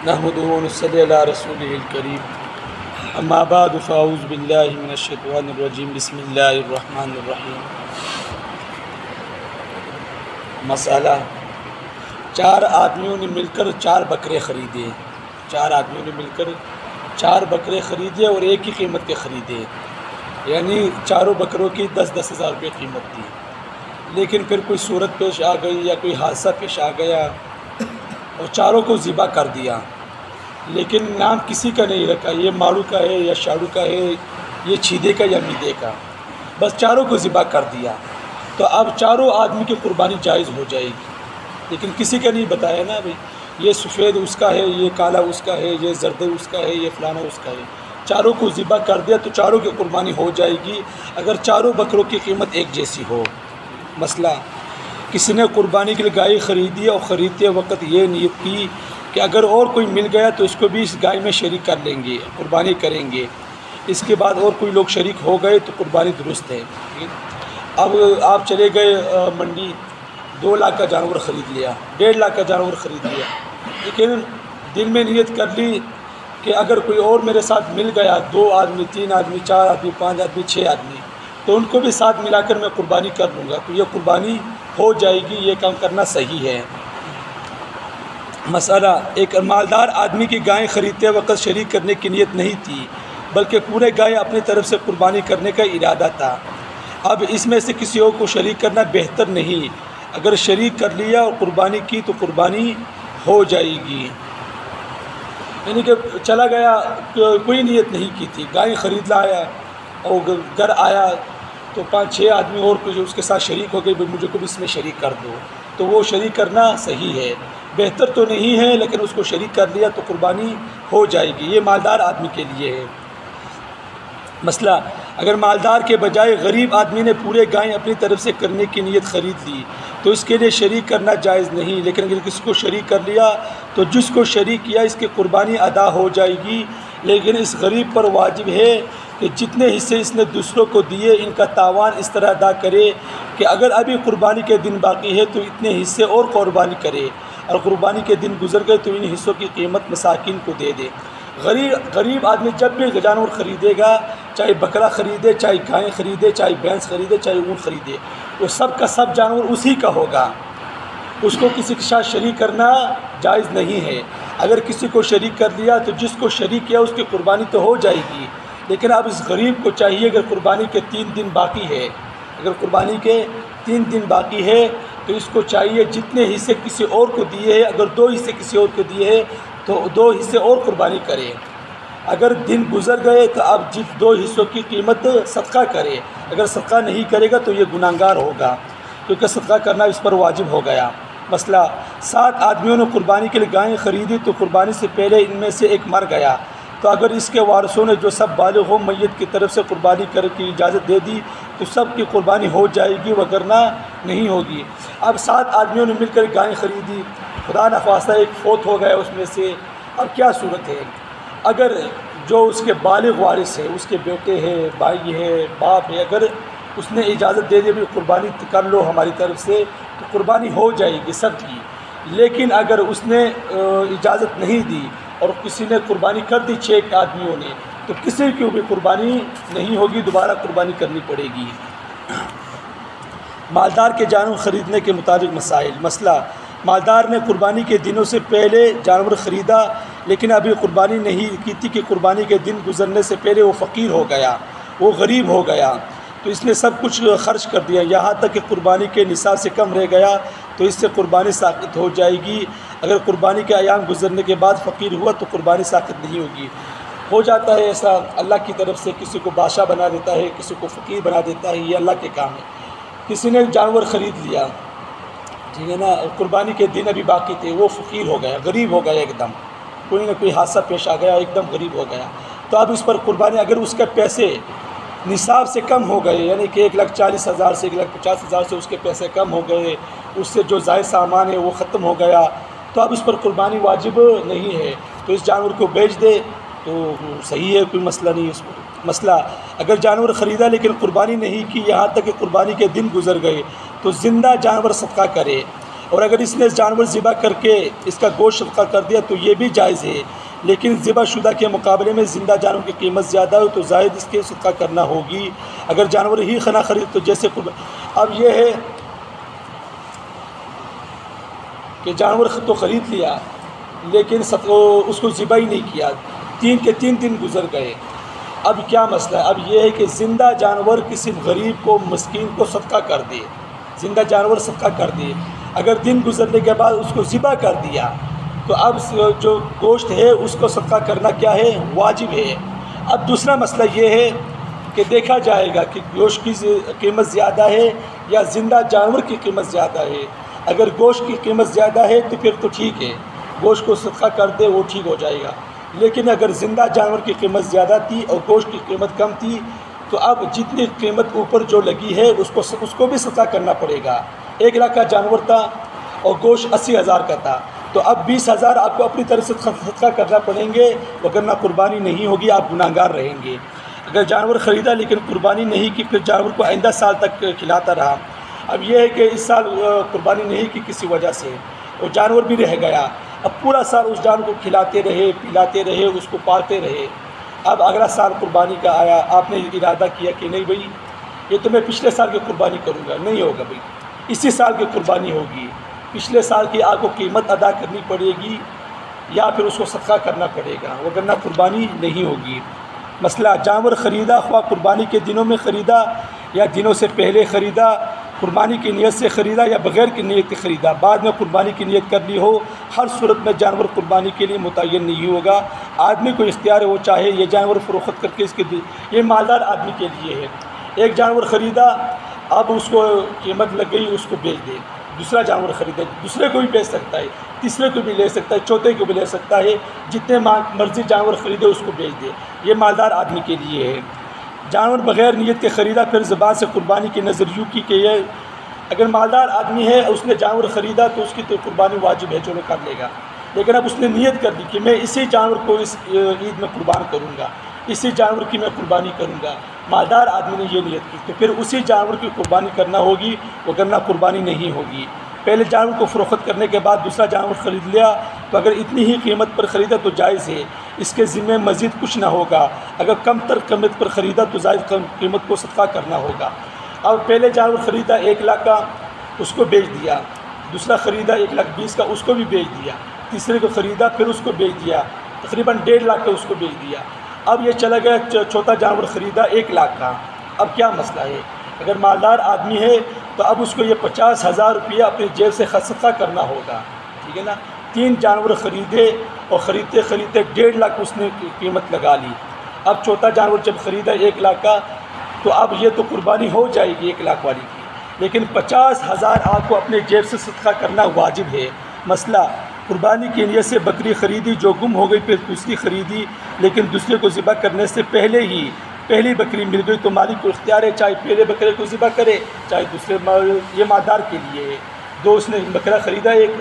نحمدہ و نصلی علی رسولہ الکریم اما بعد فاعوذ باللہ من الشیطان الرجیم بسم اللہ الرحمن الرحیم۔ مسئلہ، 4 آدمیوں نے مل کر 4 بکرے خریدے۔ 4 آدمیوں نے مل کر 4 بکرے خریدے اور ایک ہی قیمت کے خریدے، یعنی چاروں بکروں کی 10-10 ہزار روپے قیمت تھی۔ لیکن پھر کوئی صورت پیش آ گئی یا کوئی حادثہ پیش آ گیا اور چاروں کو ذبح کر دیا، لیکن نام کسی کا نہیں رکھا، یہ ماڑو کا ہے یا شاڑو کا ہے، یہ چھیدے کا یا میدے کا، بس چاروں کو ذبح کر دیا۔ تو اب چاروں آدمی کی قربانی جائز ہو جائے گی، لیکن کسی کا نہیں بتایا نا بھائی یہ سفید اس کا ہے، یہ کالا اس کا ہے، یہ زرد اس کا ہے، یہ فلانا اس کا ہے۔ چاروں کو ذبح کر دیا تو چاروں کی قربانی ہو جائے گی اگر چاروں بکروں کی قیمت ایک جیسی ہو۔ مسئلہ، کسی نے قربانی کے لیے گائے خریدی اور خریدتے وقت یہ نیت کی کہ اگر اور کوئی مل گیا تو اس کو بھی اس گائے میں شریک کر لیں گے، قربانی کریں گے۔ اس کے بعد اور کوئی لوگ شریک ہو گئے تو قربانی درست ہے۔ اب آپ چلے گئے منڈی، 2 لاکھ کا جانور خرید لیا، 1.5 لاکھ کا جانور خرید لیا، لیکن دل میں نیت کر لی کہ اگر کوئی اور میرے ساتھ مل گیا، 2 آدمی، 3 آدمی، 4 آدمی، 5 آدمی، 6 آدمی، تو ان کو بھی ساتھ ملا کر میں قربانی کر لوں گا، تو یہ قربانی ہو جائے گی۔ یہ کام کرنا صحیح ہے۔ مسئلہ، ایک مالدار آدمی کی گائیں خریدتے وقت شریک کرنے کی نیت نہیں تھی، بلکہ پورے گائے اپنی طرف سے قربانی کرنے کا ارادہ تھا۔ اب اس میں سے کسی اور کو شریک کرنا بہتر نہیں، اگر شریک کر لیا اور قربانی کی تو قربانی ہو جائے گی۔ یعنی کہ چلا گیا، کوئی نیت نہیں کی تھی، گائے خرید لایا اور گھر آیا تو 5-6 آدمی اور کچھ اس کے ساتھ شریک ہو گئے، مجھے کو بھی اس میں شریک کر دو، تو وہ شریک کرنا صحیح ہے، بہتر تو نہیں ہے لیکن اس کو شریک کر لیا تو قربانی ہو جائے گی۔ یہ مالدار آدمی کے لیے ہے۔ مسئلہ، اگر مالدار کے بجائے غریب آدمی نے پورے گائیں اپنی طرف سے کرنے کی نیت خرید لی تو اس کے لیے شریک کرنا جائز نہیں، لیکن اگر کسی کو شریک کر لیا تو جس کو شریک کیا اس کی قربانی ادا ہو جائے گی، لیکن اس غریب پر واجب ہے کہ جتنے حصے اس نے دوسروں کو دیے ان کا تاوان اس طرح ادا کرے کہ اگر ابھی قربانی کے دن باقی ہے تو اتنے حصے اور قربانی کرے، اور قربانی کے دن گزر گئے تو ان حصوں کی قیمت مساکین کو دے دے۔ غریب آدمی جب بھی جانور خریدے گا، چاہے بکرا خریدے، چاہے گائیں خریدے، چاہے بھینس خریدے، چاہے اونٹ خریدے، وہ سب کا سب جانور اسی کا ہوگا، اس کو کسی کے ساتھ شریک کرنا جائز نہیں ہے۔ اگر کسی کو شریک کر لیا تو جس کو شریک کیا اس کی قربانی تو ہو جائے گی، لیکن اب اس غریب کو چاہیے اگر قربانی کے 3 دن باقی ہے، اگر قربانی کے 3 دن باقی ہے تو اس کو چاہیے جتنے حصے کسی اور کو دیے ہیں، اگر 2 حصے کسی اور کو دیے ہیں تو 2 حصے اور قربانی کرے۔ اگر دن گزر گئے تو اب جس 2 حصوں کی قیمت صدقہ کرے، اگر صدقہ نہیں کرے گا تو یہ گناہگار ہوگا، کیونکہ صدقہ کرنا اس پر واجب ہو گیا۔ مسئلہ، 7 آدمیوں نے قربانی کے لیے گائیں خریدی تو قربانی سے پہلے ان میں سے ایک مر گیا، تو اگر اس کے وارثوں نے جو سب بالغ ہو میت کی طرف سے قربانی کرنے کی اجازت دے دی تو سب کی قربانی ہو جائے گی، وگرنہ نہیں ہوگی۔ اب 7 آدمیوں نے مل کر گائیں خریدی، خدا نخواستہ ایک فوت ہو گیا اس میں سے، اب کیا صورت ہے؟ اگر جو اس کے بالغ وارث ہے، اس کے بیٹے ہیں، بھائی ہے، باپ ہے، اگر اس نے اجازت دے دی بھی قربانی کر لو ہماری طرف سے تو قربانی ہو جائے گی سب کی، لیکن اگر اس نے اجازت نہیں دی اور کسی نے قربانی کر دی 6 آدمیوں نے تو کسی کی بھی قربانی نہیں ہوگی، دوبارہ قربانی کرنی پڑے گی۔ مالدار کے جانور خریدنے کے متعلق مسائل۔ مسئلہ، مالدار نے قربانی کے دنوں سے پہلے جانور خریدا لیکن ابھی قربانی نہیں کی تھی کہ قربانی کے دن گزرنے سے پہلے وہ فقیر ہو گیا، وہ غریب ہو گیا، تو اس نے سب کچھ خرچ کر دیا، یہاں تک کہ قربانی کے نصاب سے کم رہ گیا تو اس سے قربانی ساقط ہو جائے گی۔ اگر قربانی کے ایام گزرنے کے بعد فقیر ہوا تو قربانی ساقط نہیں ہوگی۔ ہو جاتا ہے ایسا، اللہ کی طرف سے کسی کو بادشاہ بنا دیتا ہے، کسی کو فقیر بنا دیتا ہے، یہ اللہ کے کام ہے۔ کسی نے جانور خرید لیا، ٹھیک ہے نا، قربانی کے دن ابھی باقی تھے، وہ فقیر ہو گیا، غریب ہو گیا، ایک دم کوئی نہ کوئی حادثہ پیش آ گیا، ایک دم غریب ہو گیا، تو اب اس پر قربانی اگر اس کے پیسے نصاب سے کم ہو گئے، یعنی کہ 1,40,000 سے 1,50,000 سے اس کے پیسے کم ہو گئے، اس سے جو زائد سامان ہے وہ ختم ہو گیا، تو اب اس پر قربانی واجب نہیں ہے، تو اس جانور کو بیچ دے تو صحیح ہے، کوئی مسئلہ نہیں اس پر۔ مسئلہ، اگر جانور خریدا لیکن قربانی نہیں کی، یہاں تک کہ قربانی کے دن گزر گئے تو زندہ جانور صدقہ کرے، اور اگر اس نے جانور ذبح کر کے اس کا گوشت صدقہ کر دیا تو یہ بھی جائز ہے، لیکن ذبح شدہ کے مقابلے میں زندہ جانور کی قیمت زیادہ ہو تو زائد اس کے صدقہ کرنا ہوگی۔ اگر جانور ہی خنا خرید تو جیسے اب یہ ہے کہ جانور تو خرید لیا لیکن اس کو ذبح ہی نہیں کیا، 3 کے 3 دن گزر گئے۔ اب کیا مسئلہ ہے؟ اب یہ ہے کہ زندہ جانور کسی غریب کو مسکین کو صدقہ کر دے، زندہ جانور صدقہ کر دے، اگر دن گزرنے کے بعد اس کو ذبح کر دیا تو اب جو گوشت ہے اس کو صدقہ کرنا کیا ہے؟ واجب ہے۔ اب دوسرا مسئلہ یہ ہے کہ دیکھا جائے گا کہ گوشت کی قیمت زیادہ ہے یا زندہ جانور کی قیمت زیادہ ہے۔ اگر گوشت کی قیمت زیادہ ہے تو پھر تو ٹھیک ہے، گوشت کو صدقہ کر دے، وہ ٹھیک ہو جائے گا۔ لیکن اگر زندہ جانور کی قیمت زیادہ تھی اور گوشت کی قیمت کم تھی تو اب جتنی قیمت اوپر جو لگی ہے اس کو بھی صدقہ کرنا پڑے گا۔ 1 لاکھ کا جانور تھا اور گوشت 80,000 کا تھا تو اب 20,000 آپ کو اپنی طرف سے صدقہ کرنا پڑیں گے، وگرنہ قربانی نہیں ہوگی، آپ گناہ گار رہیں گے۔ اگر جانور خریدا لیکن قربانی نہیں کی، پھر جانور کو آئندہ سال تک کھلاتا رہا، اب یہ ہے کہ اس سال قربانی نہیں کی کسی وجہ سے اور جانور بھی رہ گیا، اب پورا سال اس جانور کو کھلاتے رہے، پلاتے رہے، اس کو پالتے رہے، اب اگلا سال قربانی کا آیا، آپ نے ارادہ کیا کہ نہیں بھائی یہ تو میں پچھلے سال کی قربانی کروں گا، نہیں ہوگا بھائی، اسی سال کی قربانی ہوگی، پچھلے سال کی آپ کو قیمت ادا کرنی پڑے گی یا پھر اس کو صدقہ کرنا پڑے گا، وگرنہ قربانی نہیں ہوگی۔ مسئلہ جانور خریدا، خواہ قربانی کے دنوں میں خریدا یا دنوں سے پہلے خریدا، قربانی کی نیت سے خریدا یا بغیر کی نیت کے خریدا، بعد میں قربانی کی نیت کر لی ہو، ہر صورت میں جانور قربانی کے لیے متعین نہیں ہوگا۔ آدمی کو اختیار ہے، وہ چاہے یہ جانور فروخت کر کے یہ مالدار آدمی کے لیے ہے۔ ایک جانور خریدا، اب اس کو قیمت لگ گئی، اس کو بیچ دے، دوسرا جانور خریدا، دوسرے کو بھی بیچ سکتا ہے، تیسرے کو بھی لے سکتا ہے، چوتھے کو بھی لے سکتا ہے، جتنے مرضی جانور خریدے اس کو بیچ دے، یہ مالدار آدمی کے لیے ہے۔ جانور بغیر نیت کے خریدا، پھر زبان سے قربانی کی نظر یوں کی کہ یہ اگر مالدار آدمی ہے اس نے جانور خریدا تو اس کی تو قربانی واجب ہے، چلو کر لے گا، لیکن اب اس نے نیت کر دی کہ میں اسی جانور کو اس عید میں قربان کروں گا، اسی جانور کی میں قربانی کروں گا، مالدار آدمی نے یہ نیت کی تو پھر اسی جانور کی قربانی کرنا ہوگی، وگرنہ قربانی نہیں ہوگی۔ پہلے جانور کو فروخت کرنے کے بعد دوسرا جانور خرید لیا تو اگر اتنی ہی قیمت پر خریدا تو جائز ہے، اس کے ذمہ مزید کچھ نہ ہوگا، اگر کم تر قیمت پر خریدا تو زائد قیمت کو صدقہ کرنا ہوگا۔ اب پہلے جانور خریدا 1 لاکھ کا، اس کو بیچ دیا، دوسرا خریدا 1,20,000 کا، اس کو بھی بیچ دیا، تیسرے کو خریدا پھر اس کو بیچ دیا، تقریباً 1.5 لاکھ کا اس کو بیچ دیا۔ اب یہ چلا گیا چوتھا جانور خریدا 1 لاکھ کا، اب کیا مسئلہ ہے؟ اگر مالدار آدمی ہے تو اب اس کو یہ 50,000 روپیہ اپنی جیب سے صدقہ کرنا ہوگا، ٹھیک ہے نا۔ 3 جانور خریدے اور خریدتے خریدتے 1.5 لاکھ اس نے قیمت لگا لی، اب چوتھا جانور جب خریدا 1 لاکھ کا تو اب یہ تو قربانی ہو جائے گی 1 لاکھ والی کی، لیکن 50,000 آپ کو اپنے جیب سے صدقہ کرنا واجب ہے۔ مسئلہ قربانی کی نیت سے بکری خریدی جو گم ہو گئی، پھر دوسری خریدی لیکن دوسرے کو ذبح کرنے سے پہلے ہی پہلی بکری مل گئی تو مالک کو اختیار ہے، چاہے پہلے بکرے کو ذبح کرے چاہے دوسرے، یہ مالدار کے لیے ہے۔ اس نے بکرا خریدا ایک،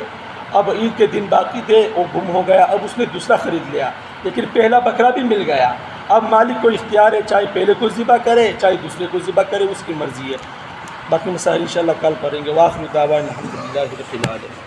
اب عید کے دن باقی تھے، وہ گم ہو گیا، اب اس نے دوسرا خرید لیا لیکن پہلا بکرا بھی مل گیا، اب مالک کو اختیار ہے، چاہے پہلے کو ذبح کرے چاہے دوسرے کو ذبح کرے، اس کی مرضی ہے۔ باقی مسائل انشاءاللہ کل پڑھیں گے۔ وآخر دعوانا الحمدللہ رب العالمین۔